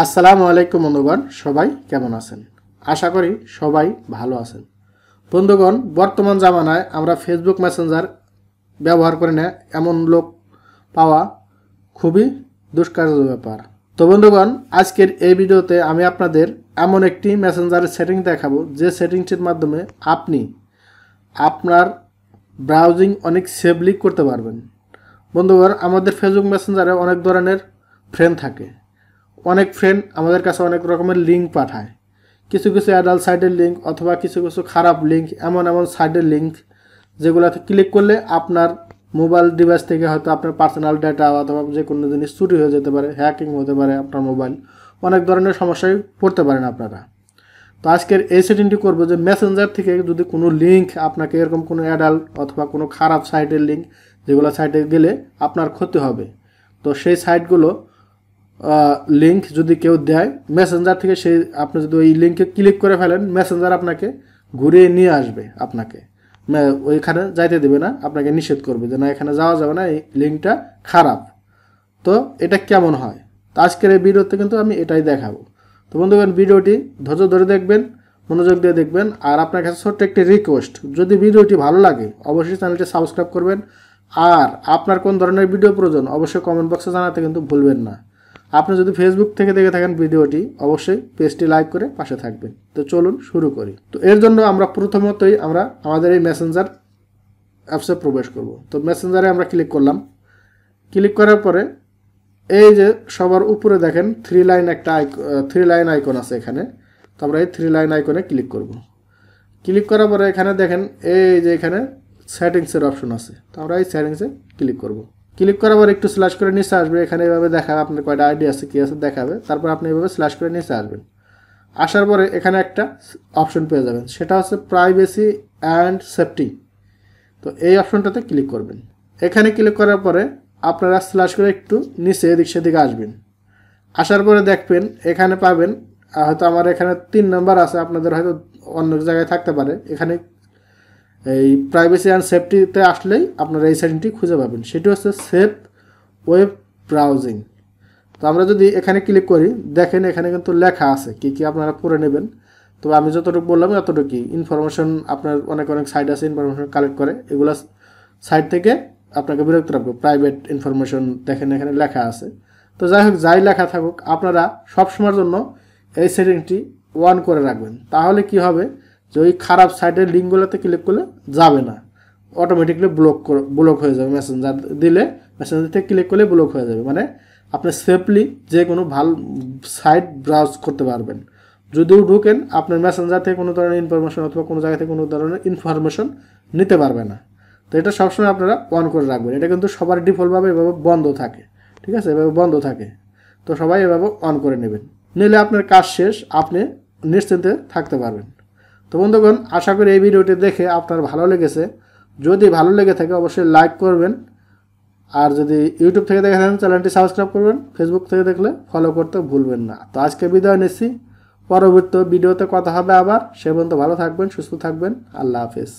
আসসালামু আলাইকুম বন্ধুগণ, সবাই কেমন আছেন? আশা করি সবাই ভালো আছেন। বন্ধুগণ, বর্তমান জামানায় আমরা ফেসবুক মেসেঞ্জার ব্যবহার করি না এমন লোক পাওয়া খুবই দুষ্কার্য ব্যাপার। তো বন্ধুগণ, আজকের এই ভিডিওতে আমি আপনাদের এমন একটি মেসেঞ্জারের সেটিং দেখাবো যে সেটিংটির মাধ্যমে আপনি আপনার ব্রাউজিং অনেক সেফলি করতে পারবেন। বন্ধুগণ, আমাদের ফেসবুক মেসেঞ্জারে অনেক ধরনের ফ্রেন্ড থাকে। অনেক ফ্রেন্ড আমাদের কাছে অনেক রকমের লিঙ্ক পাঠায়, কিছু কিছু অ্যাডাল্ট সাইটের লিঙ্ক অথবা কিছু কিছু খারাপ লিঙ্ক, এমন সাইটের লিঙ্ক যেগুলোতে ক্লিক করলে আপনার মোবাইল ডিভাইস থেকে হয়তো আপনার পার্সোনাল ডেটা অথবা যে কোনো জিনিস চুরি হয়ে যেতে পারে, হ্যাকিং হতে পারে, আপনার মোবাইল অনেক ধরনের সমস্যায় পড়তে পারেন আপনারা। তো আজকের এই সেটিংটি করবো যে মেসেঞ্জার থেকে যদি কোনো লিঙ্ক আপনাকে এরকম কোনো অ্যাডাল্ট অথবা কোনো খারাপ সাইটের লিঙ্ক যেগুলো সাইটে গেলে আপনার ক্ষতি হবে, তো সেই সাইটগুলো লিঙ্ক যদি কেউ দেয় মেসেঞ্জার থেকে, সেই আপনি যদি ওই লিঙ্কে ক্লিক করে ফেলেন মেসেঞ্জার আপনাকে ঘুরিয়ে নিয়ে আসবে, আপনাকে ওইখানে যাইতে দেবে না, আপনাকে নিষেধ করবে যে না এখানে যাওয়া যাবে না, এই লিঙ্কটা খারাপ। তো এটা কেমন হয়, তো আজকের এই ভিডিওতে কিন্তু আমি এটাই দেখাবো। তো বন্ধুগণ, ভিডিওটি ধৈর্য ধরে দেখবেন, মনোযোগ দিয়ে দেখবেন। আর আপনার কাছে ছোট্ট একটি রিকোয়েস্ট, যদি ভিডিওটি ভালো লাগে অবশ্যই চ্যানেলটি সাবস্ক্রাইব করবেন। আর আপনার কোন ধরনের ভিডিও প্রয়োজন অবশ্যই কমেন্ট বক্সে জানাতে কিন্তু ভুলবেন না। আপনি যদি ফেসবুক থেকে দেখে থাকেন ভিডিওটি, অবশ্যই পেজটি লাইক করে পাশে থাকবেন। তো চলুন শুরু করি। তো এর জন্য আমরা প্রথমতই আমাদের এই মেসেঞ্জার অ্যাপসে প্রবেশ করব। তো মেসেঞ্জারে আমরা ক্লিক করলাম। ক্লিক করার পরে এই যে সবার উপরে দেখেন থ্রি লাইন আইকন আছে এখানে। তো আমরা এই থ্রি লাইন আইকনে ক্লিক করব। ক্লিক করার পরে এখানে দেখেন এই যে এখানে সেটিংসের অপশন আছে। তো আমরা এই সেটিংসে ক্লিক করব। ক্লিক করার পর একটু স্ল্যাশ করে নিচে আসবে, এখানে এভাবে দেখাবে আপনার কয়টা আইডি আছে কী আছে দেখাবে। তারপর আপনি এভাবে স্ল্যাশ করে নিচে আসবেন। আসার পরে এখানে একটা অপশন পেয়ে যাবেন, সেটা হচ্ছে প্রাইভেসি অ্যান্ড সেফটি। তো এই অপশনটাতে ক্লিক করবেন। এখানে ক্লিক করার পরে আপনারা স্ল্যাশ করে একটু নিচে এদিক সেদিকে আসবেন। আসার পরে দেখবেন এখানে পাবেন, হয়তো আমার এখানে 3 নাম্বার আছে, আপনাদের হয়তো অন্য জায়গায় থাকতে পারে। এখানে এই প্রাইভেসি অ্যান্ড সেফটিতে আসলেই আপনারা এই সেটিংটি খুঁজে পাবেন, সেটি হচ্ছে সেফ ওয়েব ব্রাউজিং। তো আমরা যদি এখানে ক্লিক করি, দেখেন এখানে কিন্তু লেখা আছে কী কী আপনারা পড়ে নেবেন। তো আমি যতটুকু বললাম এতটুকুই। ইনফরমেশন আপনার অনেক সাইট আছে ইনফরমেশন কালেক্ট করে, এগুলো সাইট থেকে আপনাকে বিরক্ত রাখবে। প্রাইভেট ইনফরমেশন দেখেন এখানে লেখা আছে। তো যাই হোক, যাই লেখা থাকুক, আপনারা সবসময়ের জন্য এই সেটিংটি অন করে রাখবেন। তাহলে কি হবে, যে ওই খারাপ সাইটের লিঙ্কগুলোতে ক্লিক করলে যাবে না, অটোমেটিকলি ব্লক হয়ে যাবে। মেসেঞ্জার দিলে মেসেঞ্জার থেকে ক্লিক করলে ব্লক হয়ে যাবে, মানে আপনি সেফলি যে কোনো ভালো সাইট ব্রাউজ করতে পারবেন। যদিও ঢুকেন আপনার মেসেঞ্জার থেকে কোনো ধরনের ইনফরমেশন অথবা কোনো জায়গা থেকে কোনো ধরনের ইনফরমেশন নিতে পারবে না। তো এটা সবসময় আপনারা অন করে রাখবেন। এটা কিন্তু সবার ডিফল্টভাবে এভাবে বন্ধ থাকে, ঠিক আছে, এভাবে বন্ধ থাকে। তো সবাই এভাবে অন করে নেবেন, নিলে আপনার কাজ শেষ, আপনি নিশ্চিন্তে থাকতে পারবেন। তো বন্ধুগণ, আশা করি এই ভিডিওটি দেখে আপনার ভালো লেগেছে। যদি ভালো লেগে থাকে অবশ্যই লাইক করবেন। আর যদি ইউটিউব থেকে দেখে থাকেন চ্যানেলটি সাবস্ক্রাইব করবেন, ফেসবুক থেকে দেখলে ফলো করতে ভুলবেন না। তো আজকে বিদায় নিচ্ছি, পরবর্তী ভিডিওতে কথা হবে আবার। সে পর্যন্ত ভালো থাকবেন, সুস্থ থাকবেন। আল্লাহ হাফেজ।